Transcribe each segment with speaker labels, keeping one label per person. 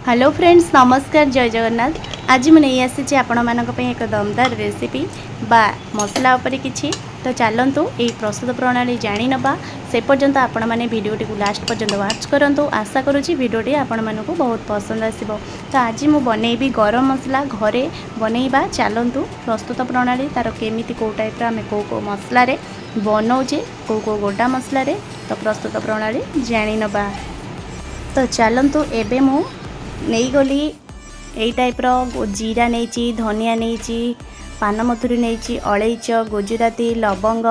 Speaker 1: Hello friends नमस्कार जय जगन्नाथ। आज मुझे नहीं आसी आपण मानक एक दमदार रेसिपी बा मसला उपरे किछि। तो चलतु ये प्रस्तुत प्रणाली जानी नबा से पर्यंत आपण मैंने भिडटी को लास्ट पर्यंत वाच करंतु। आशा करुँची भिडटी आपण मानक बहुत पसंद आसिबो। तो आज मु बनैबी गरम मसला घरे बनैबा। चलतु प्रस्तुत प्रणाली तार केमिति को टाइप आम को मसला रे बनाऊे को गोटा मसला रे। तो प्रस्तुत प्रणाली जानी नबा। तो चलतु एबे मु नहीं गली यही टाइप जीरा नहीं, धनिया नहीं, पानमधुरी नहीं, अलैच, गुजराती, लवंग,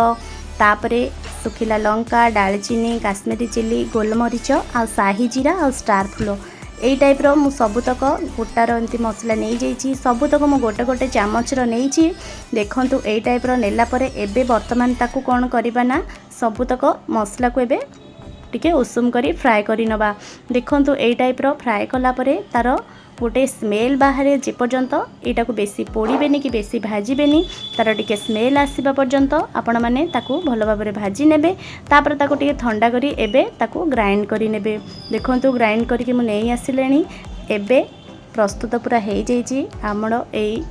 Speaker 1: तापरे सुखिला लंका, डालचीनी, काश्मीरी चिली, गोलमरीच आ शाही जीरा आ स्टार फूल यही टाइप मु सबुतक गोटार एमती मसला नहीं जाइए। सबुतक मु गोटे गोटे चामच नहीं देखूँ यही टाइप नेला परे एबे वर्तमान ताकू कौन करबा ना सबुतक मसला को एबे टिके उषुम करी फ्राए करी नबा। देखंतु एई टाइप रो फ्राए कला परे तार गोटे स्मेल बाहर जे पर्यंत एटा को बेसी पोड़ीबेनी कि बेसी भाजीबेनी। तार टिके स्मेल आसीबा पर्यंत आपण माने ताकू भलो भाबरे भाजी नेबे। तापर ताकू टिके ठंडा करी एबे ताकू ग्राइंड करी नेबे। देखंतु ग्राइंड करी कि मु नेई आसिलेनी। एबे प्रस्तुत पूरा हे जाइछि हमरो एई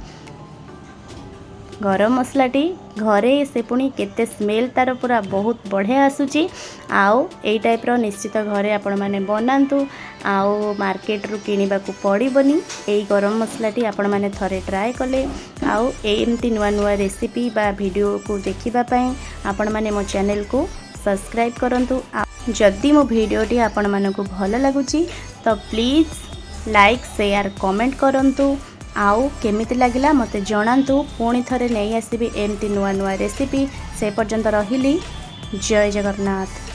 Speaker 1: गरम मसलाटी घरे से पुणी केते स्मेल तार पूरा बहुत बढ़िया आसूची। आउ एई टाइप रो निश्चित घरे आपण माने बनांतु। आउ मार्केट रु किनिबा को पड़िबनी। एई गरम मसलाटी आपण माने थरे ट्राए कले आउ एमती नुआ नुआ रेसिपी बा वीडियो को देखिबा पई आपण माने मो चैनल को सब्सक्राइब करंतु। जदि मो वीडियोटी आपण मानकु भल लागुची तो प्लीज लाइक शेयर कमेंट करंतु। आउ केमिति लागिला मते जणांतु। पुणी थरे नहीं आसीबी एमती नुआ नुआ रेसिपी। से पर्यंत रहिली। जय जगन्नाथ।